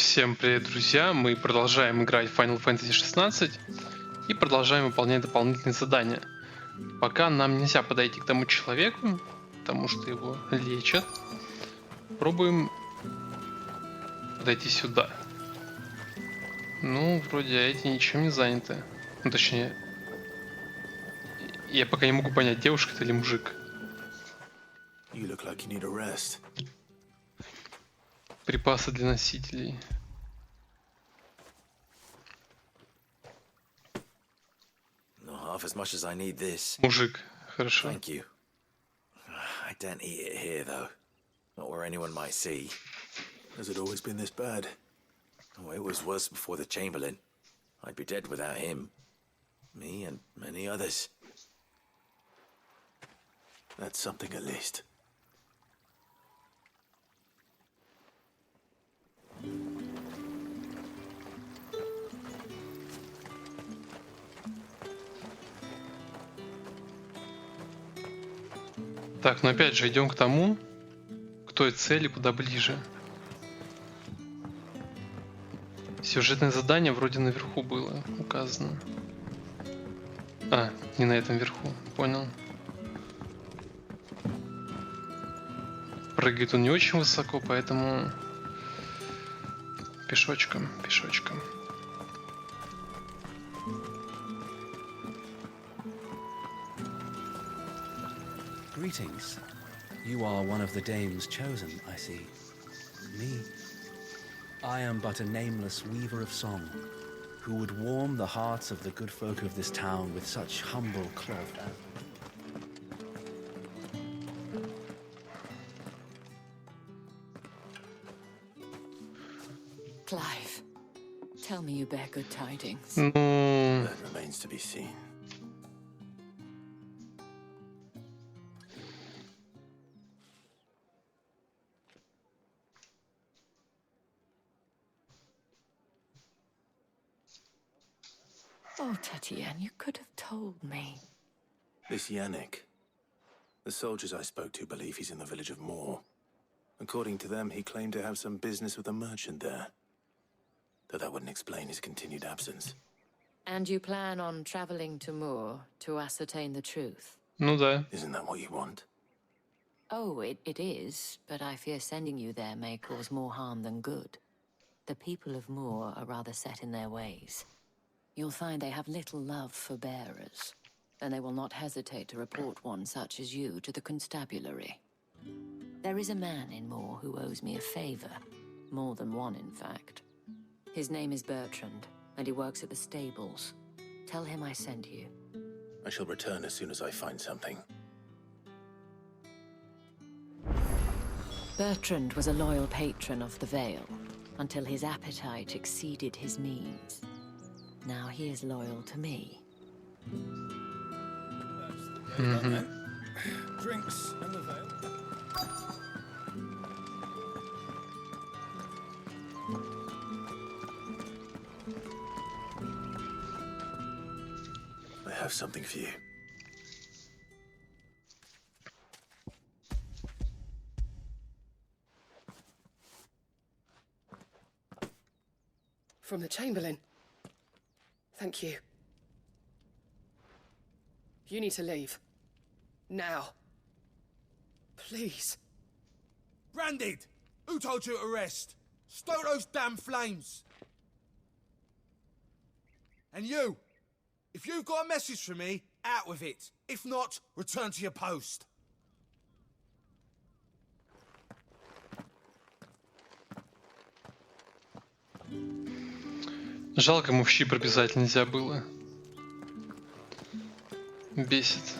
Всем привет, друзья! Мы продолжаем играть в Final Fantasy XVI и продолжаем выполнять дополнительные задания. Пока нам нельзя подойти к тому человеку, потому что его лечат. Пробуем подойти сюда. Ну, вроде эти ничем не заняты. Ну, точнее, я пока не могу понять, девушка это или мужик. You look like you need a rest. Припасы для носителей. Not half as much as I need this. Mужик, хорошо. Thank you. I don't eat it here, though. Not where anyone might see. Has it always been this bad? Oh, it was worse before the Chamberlain. I'd be dead without him. Me and many others. That's something at least. Так, но опять же идем к тому, к той цели куда ближе. Сюжетное задание вроде наверху было указано. А, не на этом верху, понял. Прыгает он не очень высоко, поэтому пешочком, пешочком. Greetings. You are one of the dames chosen, I see. Me? I am but a nameless weaver of song, who would warm the hearts of the good folk of this town with such humble cloth. Clive, tell me you bear good tidings. Ну, That remains to be seen. Oh, Tatьenn, you could have told me. This Yannick. The soldiers I spoke to believe he's in the village of Moor. According to them, he claimed to have some business with a merchant there. Though that wouldn't explain his continued absence. And you plan on traveling to Moor to ascertain the truth? ну да. Isn't that what you want? Oh, it is, but I fear sending you there may cause more harm than good. The people of Moor are rather set in their ways. You'll find they have little love for bearers, and they will not hesitate to report one such as you to the constabulary. There is a man in Moor who owes me a favor, more than one in fact. His name is Bertrand, and he works at the stables. Tell him I sent you. I shall return as soon as I find something. Bertrand was a loyal patron of the Vale, until his appetite exceeded his means. Now he is loyal to me. Drinks and the veil. I have something for you. From the Chamberlain. Thank you. You need to leave. Now. Please. Branded! Who told you to rest? Stoke those damn flames! And you! If you've got a message for me, out with it. If not, return to your post. Жалко, ему в щи прописать нельзя было. Бесит.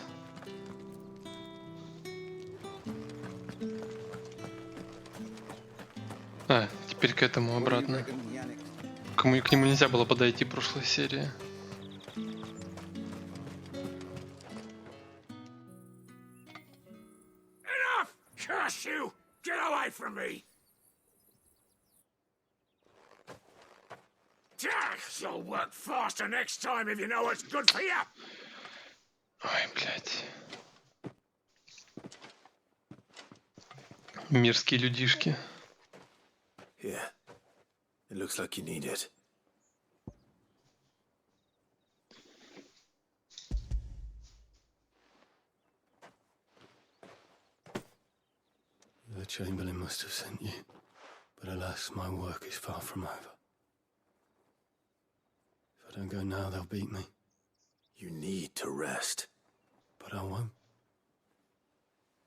А, теперь к этому обратно. К нему нельзя было подойти в прошлой серии. Enough! Curse you! Get away from me! You'll work faster next time if you know what's good for you! Ой, блядь. Мерзкие людишки. Here. It looks like you need it. The Chamberlain must have sent you, but alas, my work is far from over. If I don't go now, they'll beat me. You need to rest. But I won't.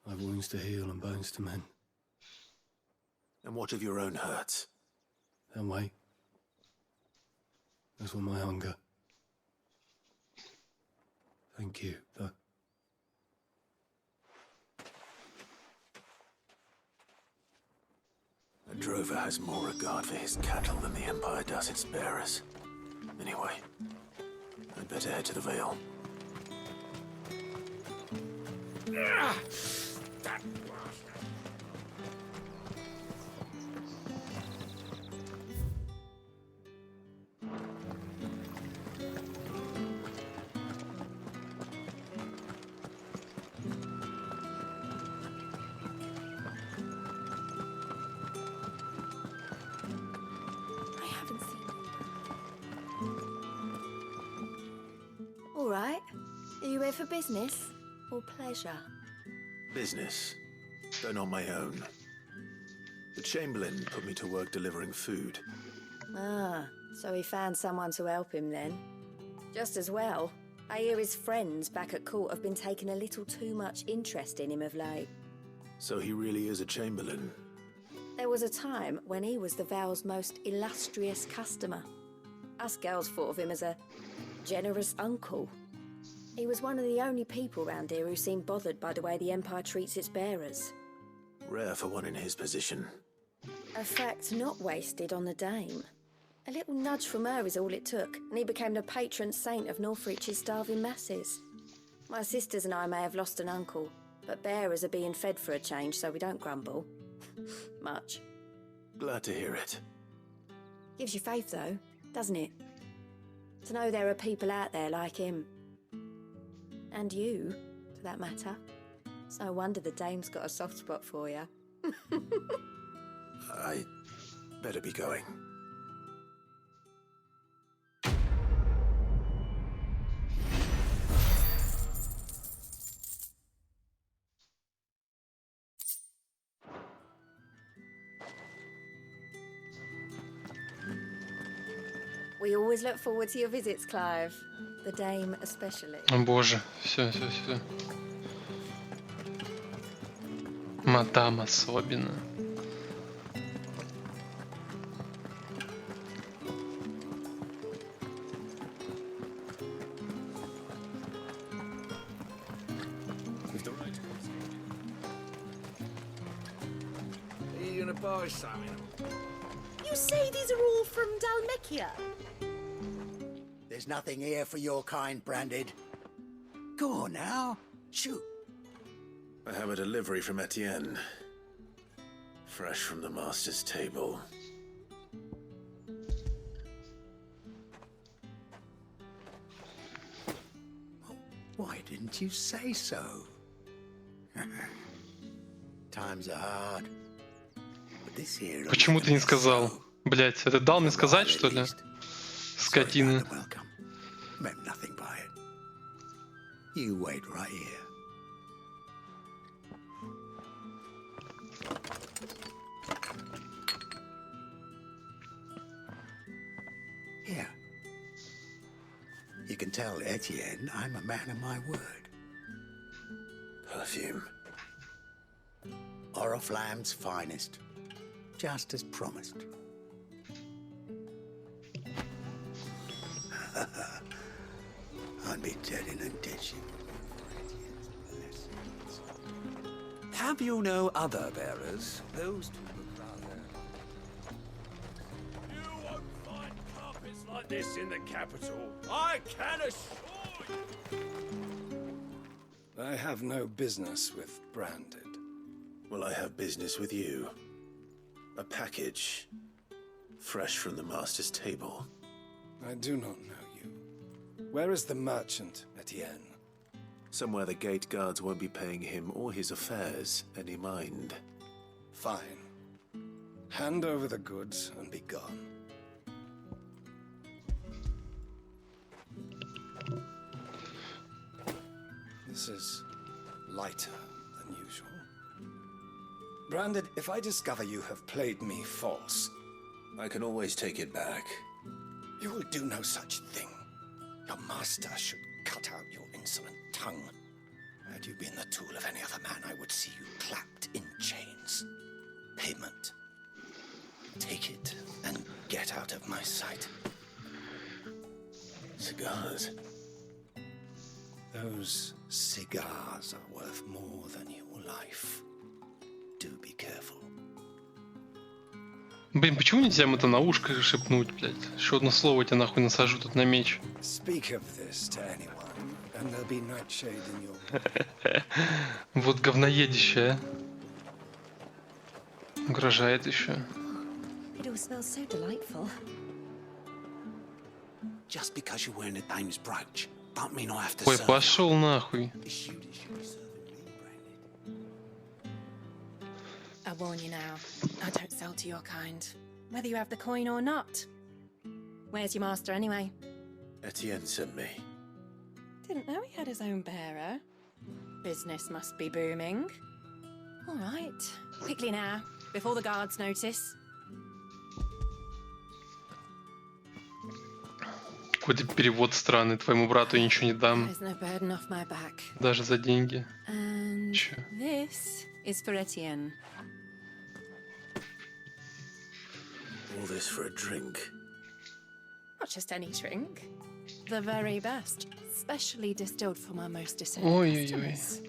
I've wounds to heal and bones to mend. And what of your own hurts? They'll wait. As will my hunger. Thank you, though. A drover has more regard for his cattle than the Empire does its bearers. Anyway, I'd better head to the Vale. That I haven't seen you. All right. Are you here for business or pleasure? Business, though not my own. The Chamberlain put me to work delivering food. Ah, so he found someone to help him then. Just as well. I hear his friends back at court have been taking a little too much interest in him of late. So he really is a Chamberlain. There was a time when he was the Vale's most illustrious customer. Us girls thought of him as a generous uncle. He was one of the only people round here who seemed bothered by the way the Empire treats its bearers. Rare for one in his position. A fact not wasted on the dame. A little nudge from her is all it took, and he became the patron saint of Northreach's starving masses. My sisters and I may have lost an uncle, but bearers are being fed for a change, so we don't grumble. Much. Glad to hear it. Gives you faith, though, doesn't it? To know there are people out there like him. And you, for that matter. It's no wonder the dame's got a soft spot for you. I better be going. We always look forward to your visits, Clive. The dame especially. О боже, все. Мадам особенно. Are you gonna buy something? You say these are all from Dalmekia? There's nothing here for your kind, Branded. Go on now, shoot. I have a delivery from Tatьенn. Fresh from the master's table. Why didn't you say so? Times are hard. But this here Почему ты не сказал? Блять, это дал мне сказать, что ли? Скотина. Meant nothing by it. You wait right here. Here. You can tell Tatьенn I'm a man of my word. Perfume. Oriflamme's finest. Just as promised. I'd be dead in a ditch. Have you no other bearers? Those two look rather... You won't find carpets like this in the capital. I can assure you. I have no business with Branded. Well, I have business with you. A package. Fresh from the master's table. I do not know you. Where is the merchant, Tatьенn? Somewhere the gate guards won't be paying him or his affairs any mind. Fine. Hand over the goods and be gone. This is lighter than usual. Branded, if I discover you have played me false, I can always take it back. you will do no such thing. Your master should cut out your insolent tongue. Had you been the tool of any other man, I would see you clapped in chains. Payment. Take it and get out of my sight. Cigars. Those cigars are worth more than your life. Do be careful. Блин, почему нельзя им это на ушко шепнуть, блядь? Еще одно слово тебя нахуй насажу тут на меч. Speak of this to anyone, and there'll be nightshade in your... Вот говноедище, а. Угрожает еще. It all smells so delightful. Just because you're wearing a dame's brooch, don't mean I have to Ой, serve пошел нахуй. I warn you now, I don't sell to your kind, whether you have the coin or not. Where's your master anyway? Tatьenn sent me. Didn't know he had his own bearer. Business must be booming. All right, quickly now, before the guards notice. Какой-то перевод странный. Твоему брату я ничего не дам. There's no burden off my back. Даже за деньги. And Чё? this is for Etienne. All this for a drink. Not just any drink. The very best, specially distilled from our most discerning Ой-ой-ой. customers.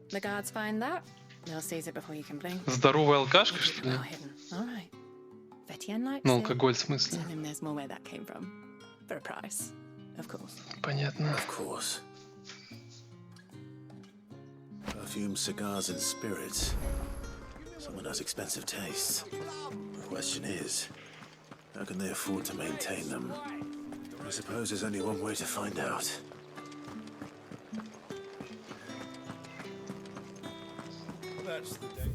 The guards find that, they'll seize it before you can blink. Здоровая алкашка, что ли? Well hidden. All right. If Etienne likes Ну, it, алкоголь в смысле? tell him there's more where that came from. For a price, of course. Понятно. Of course. Perfume, cigars, and spirits. Someone has expensive tastes. The question is, how can they afford to maintain them? I suppose there's only one way to find out. That's the day.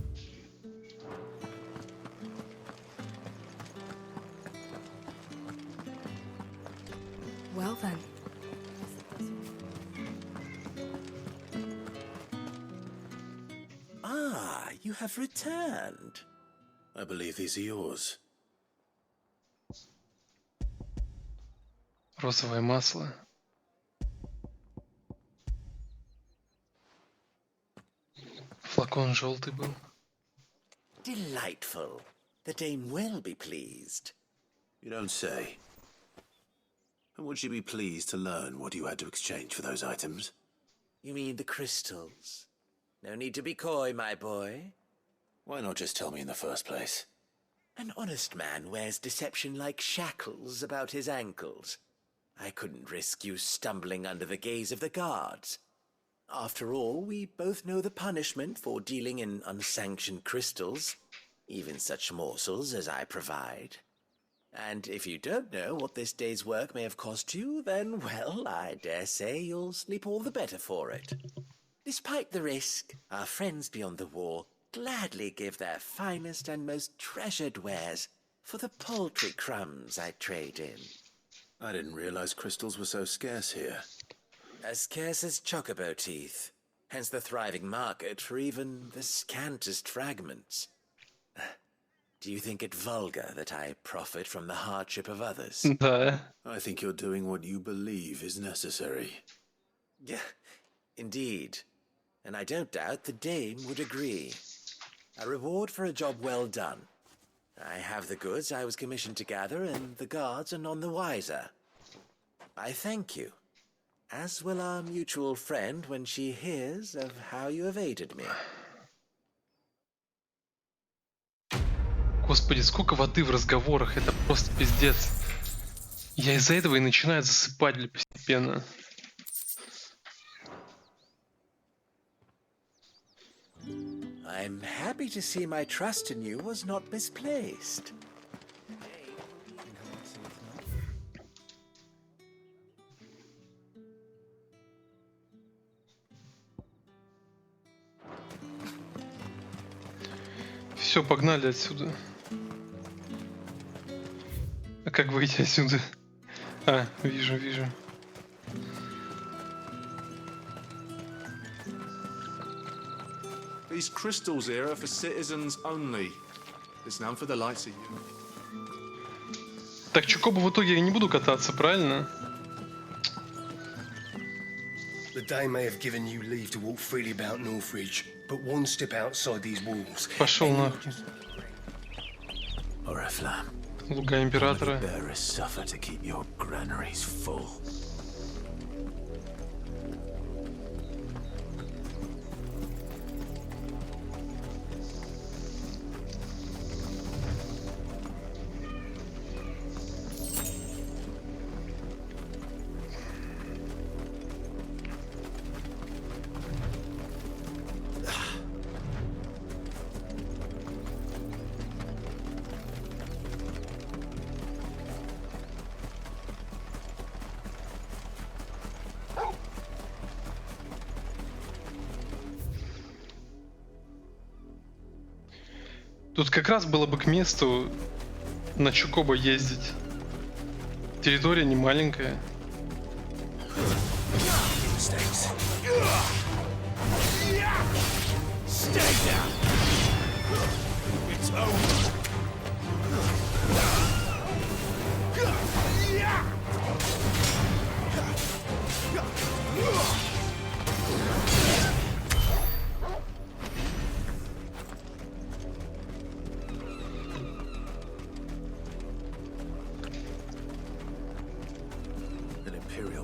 Well then. Ah, you have returned. I believe these are yours. Розовое масло. Флакон желтый был. Delightful. The dame will be pleased. You don't say. And would she be pleased to learn what you had to exchange for those items? You mean the crystals? No need to be coy, my boy. Why not just tell me in the first place? An honest man wears deception like shackles about his ankles. I couldn't risk you stumbling under the gaze of the guards. After all, we both know the punishment for dealing in unsanctioned crystals, even such morsels as I provide. And if you don't know what this day's work may have cost you, then, well, I dare say you'll sleep all the better for it. Despite the risk, our friends beyond the wall gladly give their finest and most treasured wares for the paltry crumbs I trade in. I didn't realize crystals were so scarce here. As scarce as chocobo teeth, hence the thriving market for even the scantest fragments. Do you think it vulgar that I profit from the hardship of others? Да. I think you're doing what you believe is necessary. Yeah, indeed. And I don't doubt the dame would agree. A reward for a job well done. I have the goods I was commissioned to gather, and the guards are none the wiser. I thank you, as will our mutual friend when she hears of how you have aided me. Господи, сколько воды в разговорах, это просто пиздец. Я из-за этого и начинаю засыпать, бля, постепенно. I'm happy to see my trust in you was not misplaced. Все, погнали отсюда. А как выйти отсюда? А, вижу. These crystals here are for citizens only. There's none for the likes of you. Так, Чукобу в итоге я не буду кататься, правильно? The day may have given you leave to walk freely about Northridge, but one step outside these walls. Пошел нахуй. Луга императора. Suffer to keep your granaries full. Тут как раз было бы к месту на Чукоба ездить. Территория не маленькая.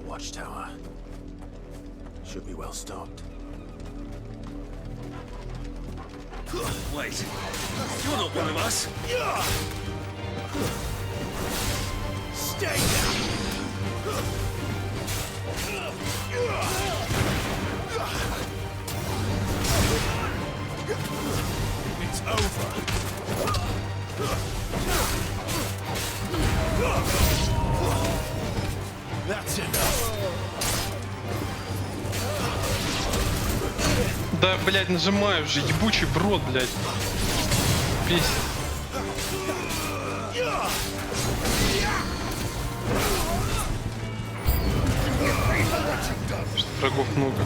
Watchtower. Should be well stocked. Wait, you're not one of us. Stay down. It's over. That's enough. Да, блядь, нажимаю же, ебучий в рот, блядь. Пись. Что врагов много.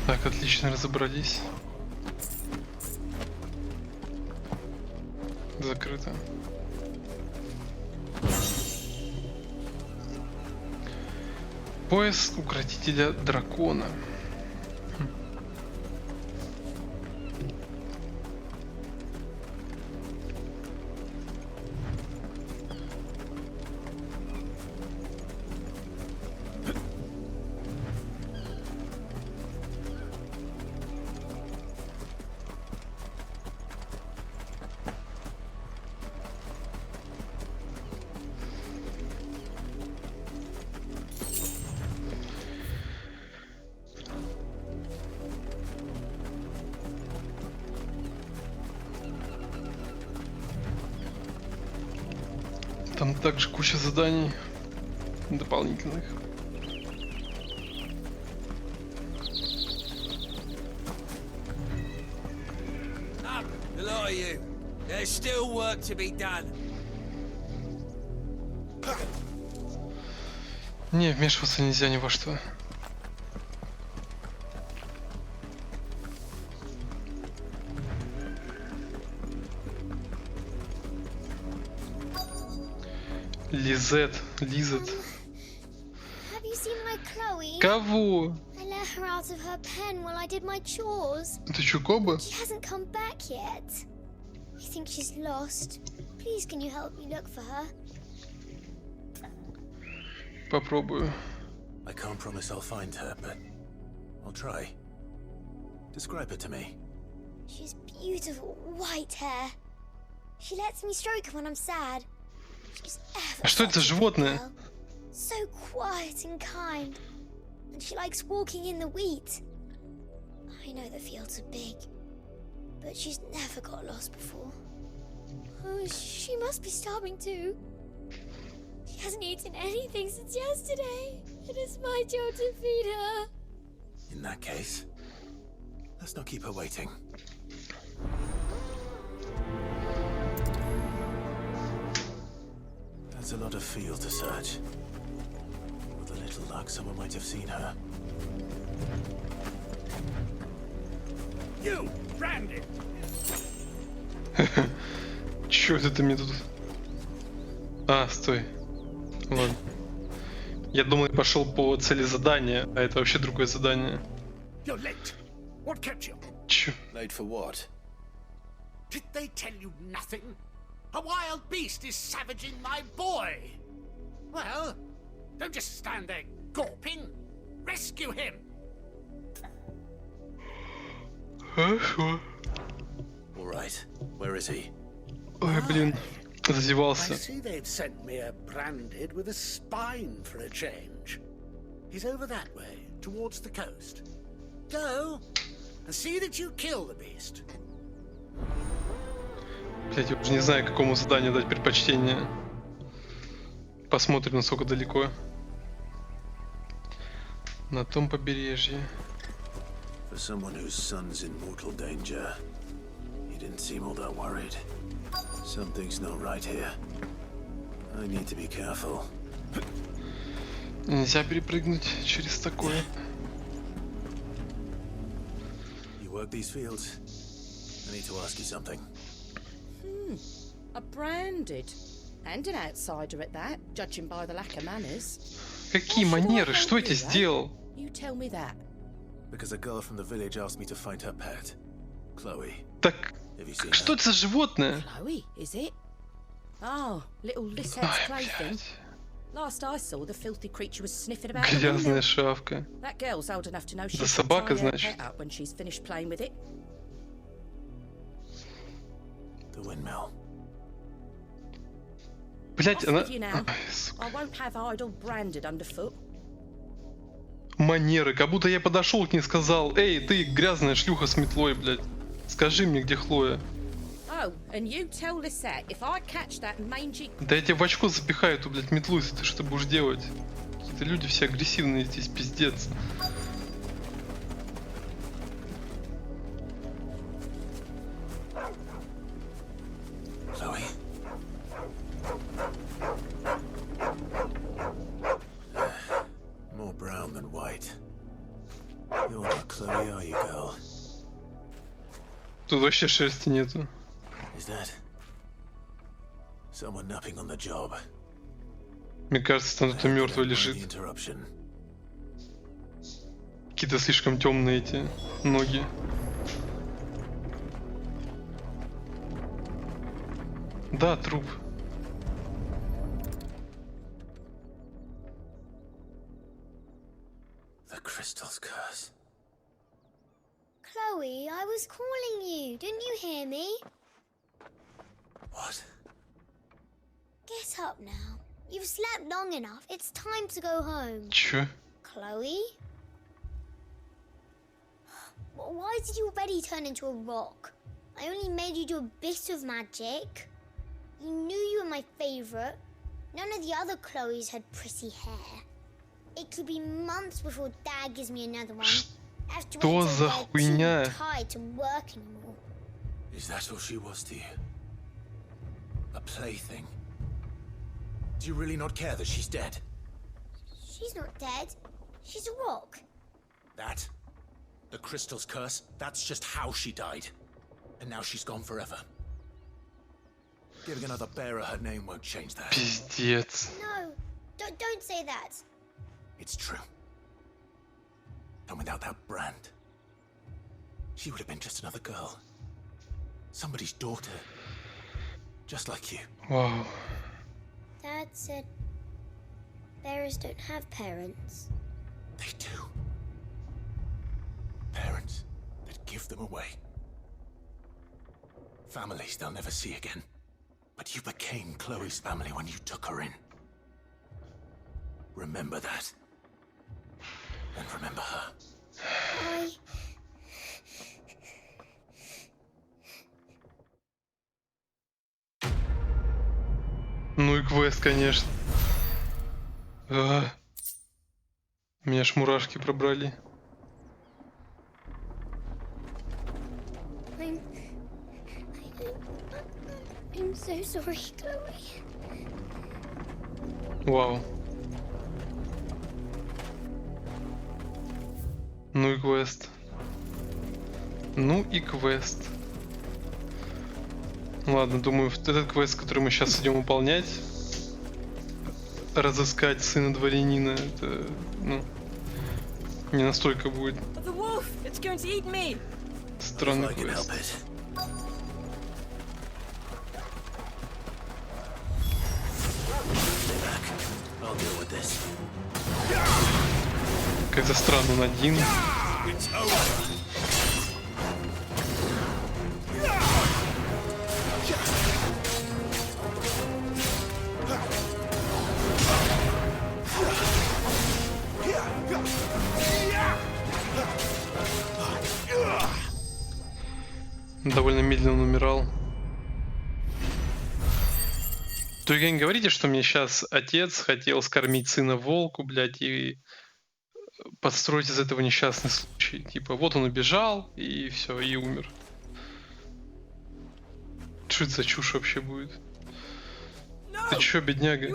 Так, отлично разобрались. Закрыто. Пояс укротителя дракона. Там также куча заданий дополнительных. Up, a lot of you. There's still work to be done. Не, вмешиваться нельзя ни во что. Лизет. Have you seen my Chloe? Кого? I let her out of her pen while I did my chores. Это Чукоба? She hasn't come back yet. I think she's lost. Please, can you help me look for her? Попробую. I can't promise I'll find her, but I'll try. Describe her to me. She's beautiful white hair. She lets me stroke her when I'm sad. She's ever Что это за животное? girl. So quiet and kind. And she likes walking in the wheat. I know the fields are big, but she's never got lost before. Oh, she must be starving too. She hasn't eaten anything since yesterday. It is my job to feed her. In that case, let's not keep her waiting. That's a lot of field to search. With a little luck, someone might have seen her. You, Branded! Чё это ты мне тут? А, стой. Ладно. Я думал, я пошел по цели задания, а это вообще другое задание. You're late. What kept you? Чё? Late for what? Did they tell you nothing? A wild beast is savaging my boy. Well, don't just stand there gawping. Rescue him. Хорошо. All right. Where is he? Ой, блин, I зазевался. see they've sent me a Branded with a spine for a change. He's over that way, towards the coast. Go and see that you kill the beast. Блять, я уже не знаю, какому заданию дать предпочтение. Посмотрим, насколько далеко. На том побережье. For someone whose son's in mortal danger, he didn't seem all that worried. Something's not right here. I need to be careful. Нельзя перепрыгнуть через такое. You work these fields? I need to ask you something. A Branded. And an outsider at that, judging by the lack of manners. Какие манеры? Что я тебе сделал? You tell me that. Because a girl from the village asked me to find her pet, Chloe. Так, что это за животное? Chloe, is it? Oh, little Lissette's plaything. Last I saw, the filthy creature was sniffing about the Грязная window. шавка. That girl's old enough to know she Да can собака, tie her значит. pet up when she's finished playing with it. The windmill. Блять, Off она... with you now. I won't have idle Branded underfoot. Манеры, как будто я подошел к ней и сказал: эй, ты грязная шлюха с метлой, блядь. Скажи мне, где Хлоя. Oh, and you tell Lisette if I catch that mangy... Да я тебе в очко запихаю эту, блядь, метлу, если ты что будешь делать. Какие-то люди все агрессивные здесь, пиздец. Chloe? More brown than white. You're not Chloe, are you, girl? Тут вообще шерсти нету. Is that someone napping on the job? Мне кажется, там кто-то мертвый лежит. Interruption. Какие-то слишком темные эти ноги. Да, труп. The crystal's curse. Chloe, I was calling you. Didn't you hear me? What? Get up now. You've slept long enough. It's time to go home. Чё? Chloe? Why did you already turn into a rock? I only made you do a bit of magic. You knew you were my favorite. None of the other Chloes had pretty hair. It could be months before Dad gives me another one. I have to Что wait till за they're хуйня? too tired to work anymore. Is that all she was to you? A plaything? Do you really not care that she's dead? She's not dead. She's a rock. That? The crystal's curse? That's just how she died. And now she's gone forever. Giving another bearer her name won't change that. Пиздец. No, don't say that. It's true. And without that brand, she would have been just another girl. Somebody's daughter. Just like you. Вау. Dad said bearers don't have parents. They do. Parents that give them away. Families they'll never see again. But you became Chloe's family when you took her in. Remember that. And remember her. Ну и квест, конечно. Меня аж мурашки пробрали. I'm so sorry, Chloe. Вау. Ну и квест. Ну и квест. Ладно, думаю, этот квест, который мы сейчас идем выполнять, разыскать сына дворянина, это, ну, не настолько будет странный квест. Как-то странно он один. Довольно медленно он умирал. Только не говорите, что мне сейчас отец хотел скормить сына волку, блядь, и подстроить из этого несчастный случай. Типа, вот он убежал, и все, и умер. Что это за чушь вообще будет? Ты чё, бедняга?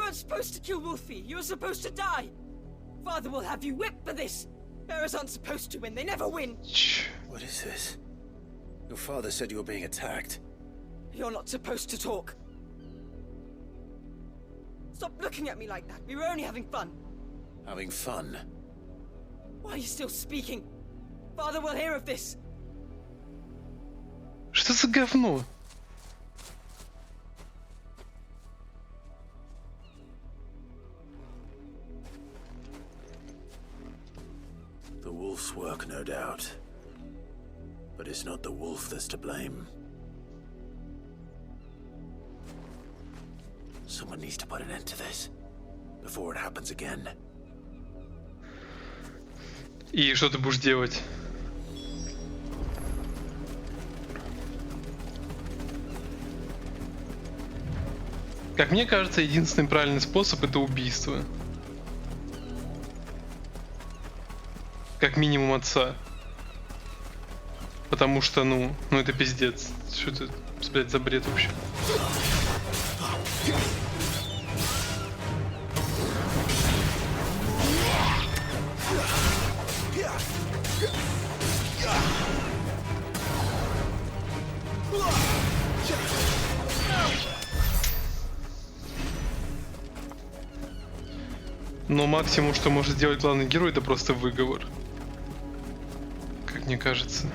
What is this? Your father said you were being attacked. You're not supposed to talk. Stop looking at me like that. We were only having fun. Having fun? Why are you still speaking? Father will hear of this. Что за говно? The wolf's work, no doubt. But it's not the wolf that's to blame. Someone needs to put an end to this before it happens again. И что ты будешь делать? Как мне кажется, единственный правильный способ — это убийство. Как минимум отца. Потому что, ну это пиздец. Что это, блядь, за бред вообще? Но максимум, что может сделать главный герой, это просто выговор. Как мне кажется.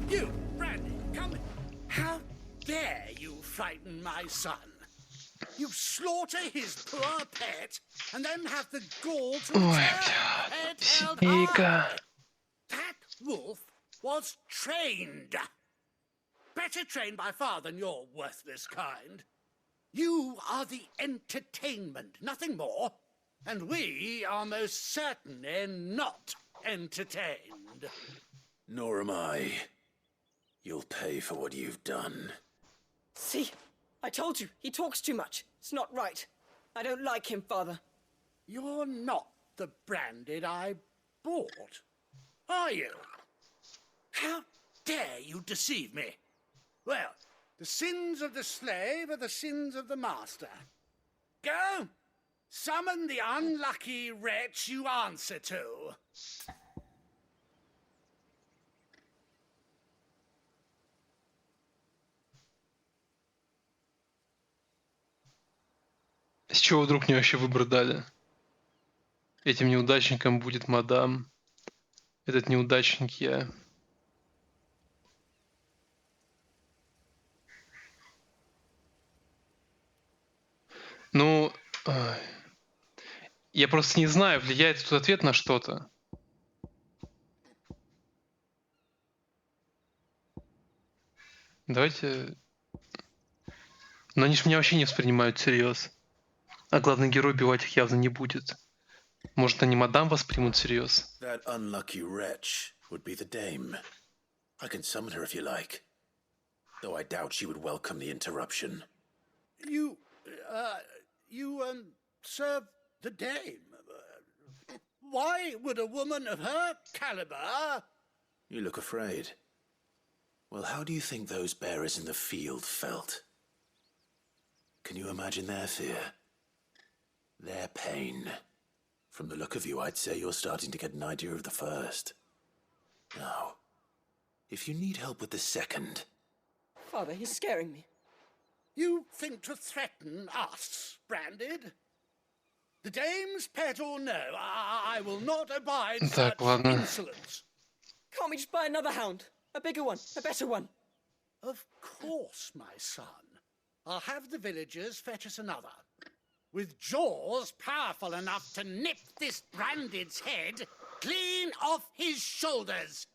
You, Brandy, come. How dare you frighten my son? You slaughter his poor pet and then have the gall to Ой, head held семейка. high. That wolf was trained. Better trained by far than your worthless kind. You are the entertainment, nothing more. And we are most certainly not entertained. Nor am I. You'll pay for what you've done. See? I told you, he talks too much. It's not right. I don't like him, Father. You're not the Branded I bought, are you? How dare you deceive me? Well, the sins of the slave are the sins of the master. Go, summon the unlucky wretch you answer to. С чего вдруг мне вообще выбор дали? Этим неудачником будет мадам. Этот неудачник я. Ну, я просто не знаю, влияет этот ответ на что-то. Давайте... Но они же меня вообще не воспринимают всерьез. А главный герой убивать их явно не будет. Может, они мадам воспримут всерьез? That unlucky wretch would be the dame. I can summon her if you like. Though I doubt she would welcome the interruption. You serve the dame. Why would a woman of her caliber... You look afraid. Well, how do you think those bearers in the field felt? Can you imagine their fear? Their pain? From the look of you, I'd say you're starting to get an idea of the first. Now, if you need help with the second... Father, he's scaring me. You think to threaten us, Branded? The dame's pet or no, I will not abide such insolence. Can't we just buy another hound? A bigger one, a better one. Of course, my son. I'll have the villagers fetch us another. With jaws powerful enough to nip this Branded's head clean off his shoulders.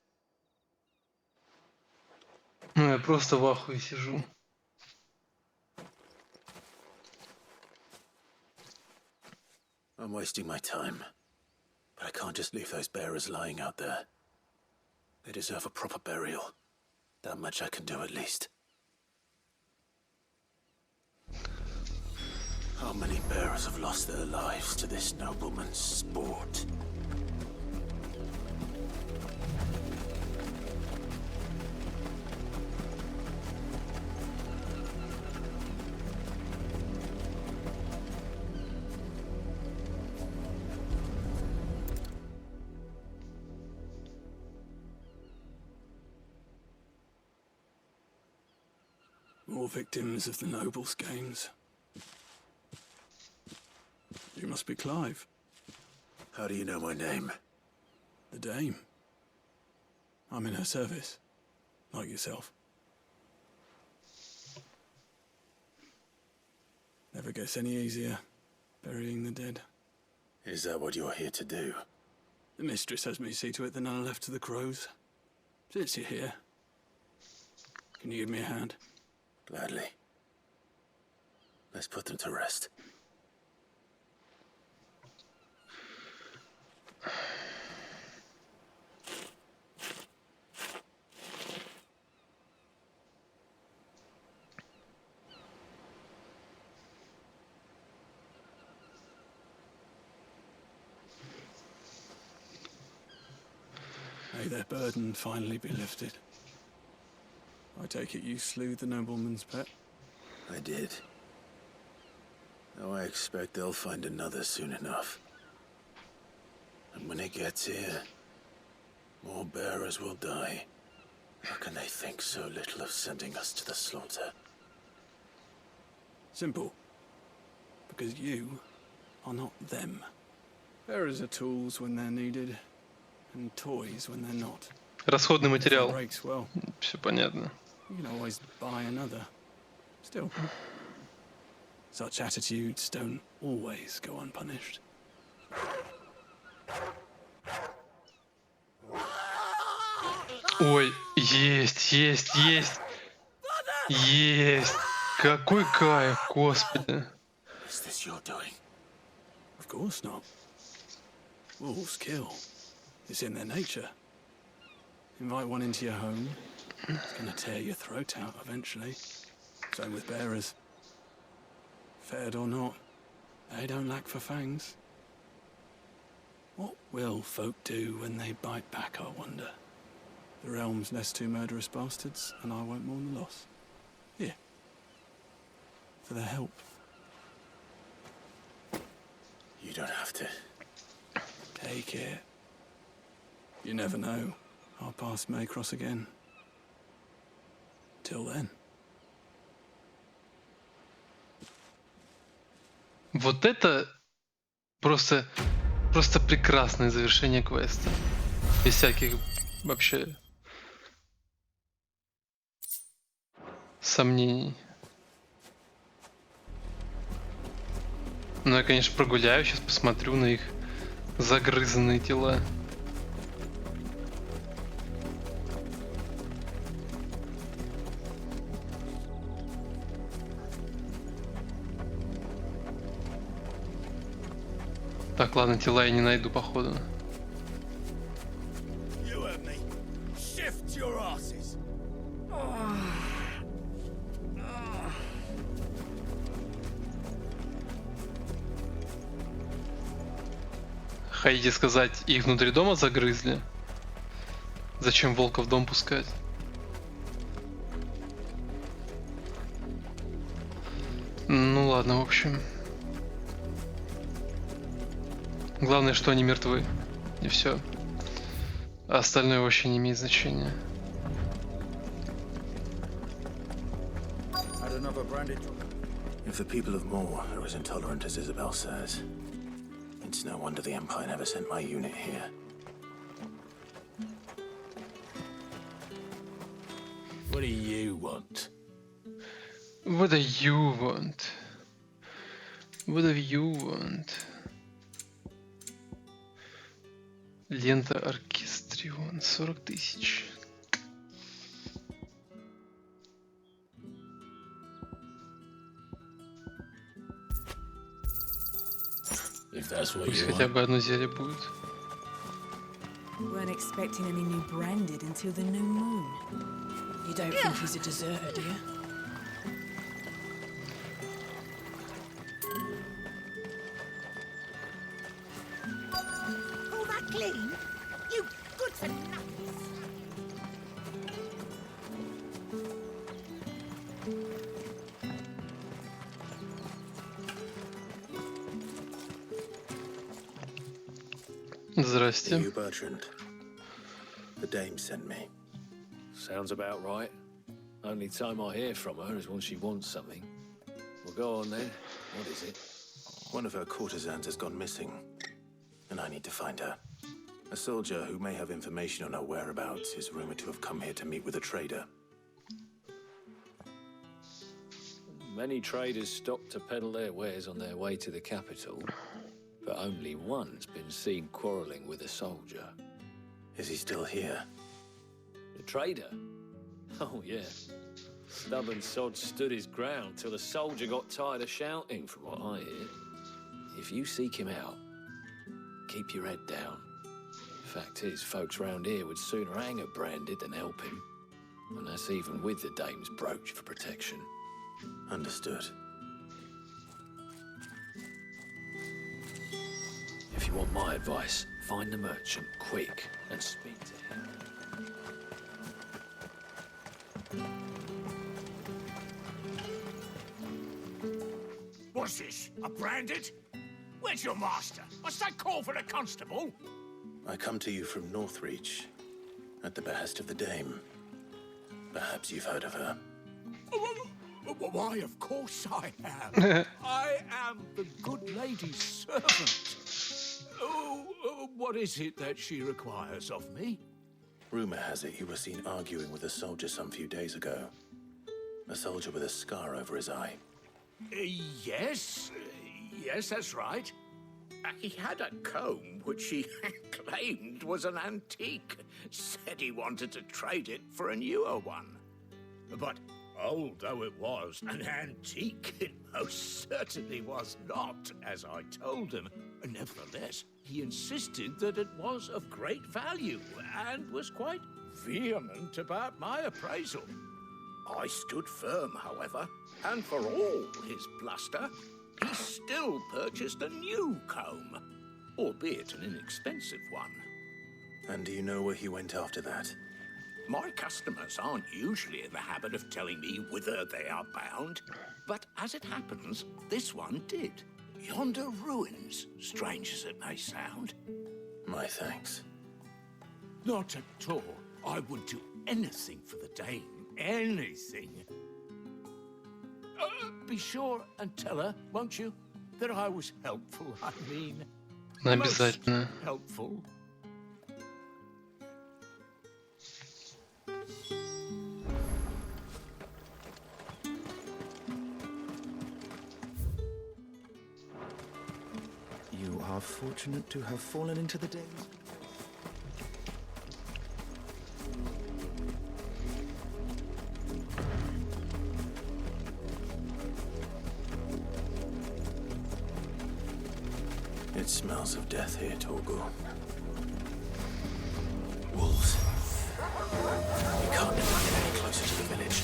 Ну, я просто в ахуе сижу. I'm wasting my time. But I can't just leave those bearers lying out there. They deserve a proper burial. That much I can do at least. How many bearers have lost their lives to this nobleman's sport? More victims of the nobles' games. You must be Clive. How do you know my name? The Dame. I'm in her service, like yourself. Never gets any easier, burying the dead. Is that what you're here to do? The mistress has me see to it that none are left to the crows. Since you're here, can you give me a hand? Gladly. Let's put them to rest. May their burden finally be lifted. I take it you slew the nobleman's pet? I did. Though I expect they'll find another soon enough. And when it gets here, more bearers will die. How can they think so little of sending us to the slaughter? Simple. Because you are not them. Bearers are tools when they're needed, and toys when they're not. Расходный материал. Breaks well. Все понятно. You can always buy another. Still, such attitudes don't always go unpunished. Ой, есть. Есть. Какой кайф, господи. Is this your doing? Of course not. Wolves kill. It's in their nature. Invite one into your home, it's gonna tear your throat out eventually. Same with bearers. Fed or not, they don't lack for fangs. What will folk do when they bite back, I wonder? The realm's less two murderous bastards, and I won't mourn the loss. Here. For their help. You don't have to. Take it. You never know. Our paths may cross again. Till then. Вот это просто прекрасное завершение квеста. Без всяких вообще сомнений. Ну, я, конечно, прогуляю, сейчас посмотрю на их загрызанные тела. Так, ладно, тела я не найду, походу. You heard me. Shift your asses. Хотите сказать, их внутри дома загрызли? Зачем волка в дом пускать? Ну ладно, в общем. Главное, что они мертвы. И все. А остальное вообще не имеет значения. If the people of Moor are as intolerant as Isabel says, it's no wonder the Empire never sent my unit here. What do you want? What do you want? What do you want? Лента оркестрион, 40 тысяч. Пусть хотя бы одно зелье будет. Weren't expecting any new branded until the new moon. You don't think he's a deserter, do you? All that clean? You good for nothing. Здрасте. You, Bertrand. The dame sent me. Sounds about right. Only time I hear from her is when she wants something. Well, go on then. What is it? One of her courtesans has gone missing, and I need to find her. A soldier who may have information on her whereabouts is rumored to have come here to meet with a trader. Many traders stop to peddle their wares on their way to the capital, but only one's been seen quarrelling with a soldier. Is he still here? The trader? Oh, yeah. Stubborn sod stood his ground till the soldier got tired of shouting, from what I hear. If you seek him out, keep your head down. Fact is, folks round here would sooner hang a branded than help him. And that's even with the dame's brooch for protection. Understood. If you want my advice, find the merchant quick and speak to him. What's this? A branded? Where's your master? Must I call for the constable? I come to you from Northreach, at the behest of the dame. Perhaps you've heard of her. Why, of course I am. I am the good lady's servant. What is it that she requires of me? Rumor has it you were seen arguing with a soldier some few days ago. A soldier with a scar over his eye. Yes, that's right. He had a comb which he claimed was an antique. Said he wanted to trade it for a newer one. But old though it was, an antique it most certainly was not, as I told him. Nevertheless, he insisted that it was of great value and was quite vehement about my appraisal. I stood firm, however, and for all his bluster, he still purchased a new comb, albeit an inexpensive one. And do you know where he went after that? My customers aren't usually in the habit of telling me whither they are bound, but as it happens, this one did. Yonder ruins, strange as it may sound. My thanks. Not at all. I would do anything for the dame. Anything. Be sure and tell her, won't you, that I was helpful, I mean. Обязательно. Most helpful. You are fortunate to have fallen into the dames. It smells of death here, Torgal. Wolves. You can't let them get any closer to the village.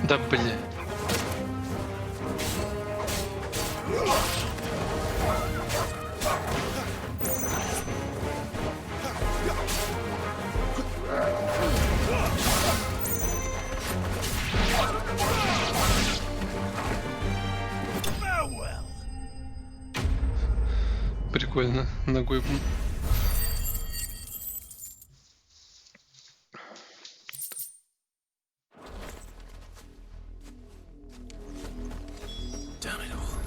Да блин. Прикольно, ногой. Damn it all.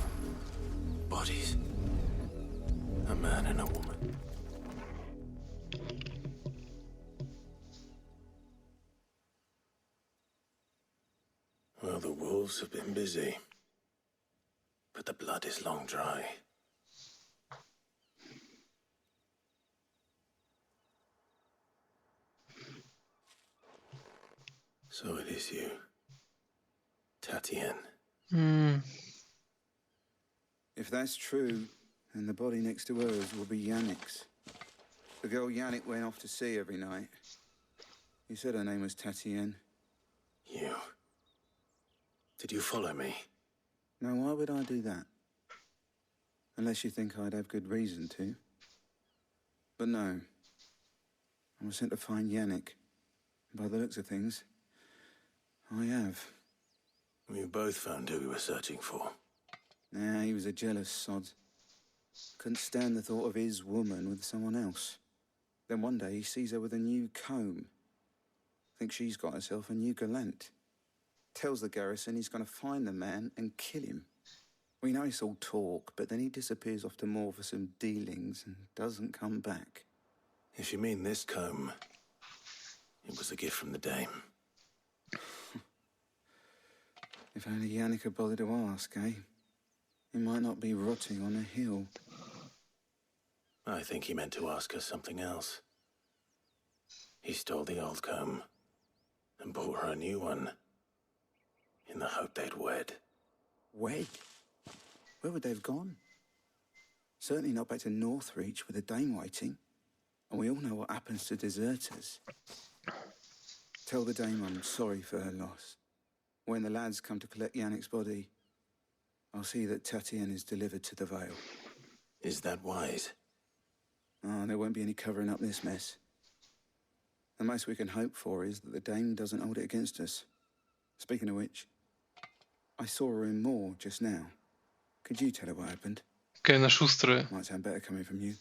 Bodies. A man and a woman. Well, the wolves have been busy. But the blood is long dry. So it is you, Tatьенn. If that's true, then the body next to hers will be Yannick's. The girl Yannick went off to sea every night. You said her name was Tatьенn. You. Did you follow me? Now, why would I do that? Unless you think I'd have good reason to. But no. I was sent to find Yannick. By the looks of things, I have. We both found who we were searching for. Nah, he was a jealous sod. Couldn't stand the thought of his woman with someone else. Then one day he sees her with a new comb. Thinks she's got herself a new gallant. Tells the garrison he's going to find the man and kill him. We know it's all talk, but then he disappears off to Moor for some dealings and doesn't come back. If you mean this comb, it was a gift from the dame. If only Yannick had bothered to ask, eh? He might not be rotting on a hill. I think he meant to ask her something else. He stole the old comb and bought her a new one in the hope they'd wed. Wed? Where would they have gone? Certainly not back to Northreach with a dame waiting. And we all know what happens to deserters. Tell the dame I'm sorry for her loss. When the lads come to collect Yannick's body, I'll see that Tatьенn is delivered to the Vale. Is that wise? Oh, there won't be any covering up this mess. The most we can hope for is that the dame doesn't hold it against us. Speaking of which, I saw her in Moor just now. Could you tell her what happened? Какая она шустрая. Might sound better coming from you.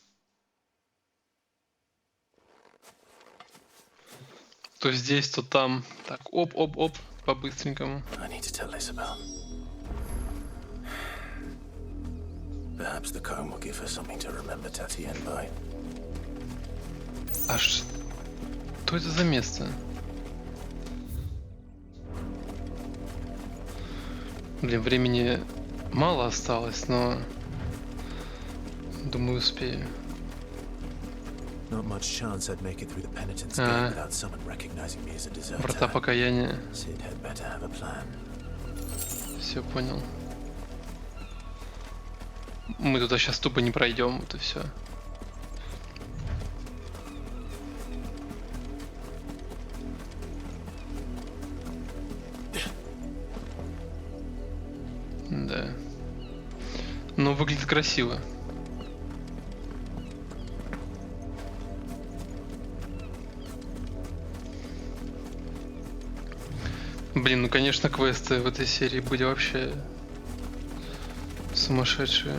То здесь, то там. Так, оп-оп-оп, по-быстренькому. I need to tell Isabel. Perhaps the comb will give her something to remember Tatьенn by. А что это за место? Блин, времени мало осталось, но думаю, успею. Not much chance I'd make it through the penitence gate without someone recognizing me as a deserter. Врата покаяния. Sid had better have a plan. Все понял. Мы туда сейчас тупо не пройдем, вот и все. Да. Но выглядит красиво. Блин, ну конечно квесты в этой серии были вообще сумасшедшие.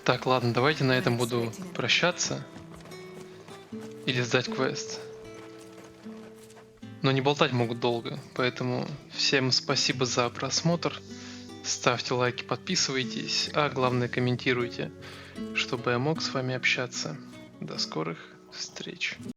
Так, ладно, давайте на этом буду прощаться. Или сдать квест. но не болтать могут долго. Поэтому всем спасибо за просмотр. Ставьте лайки, подписывайтесь, а главное комментируйте, чтобы я мог с вами общаться. До скорых встреч.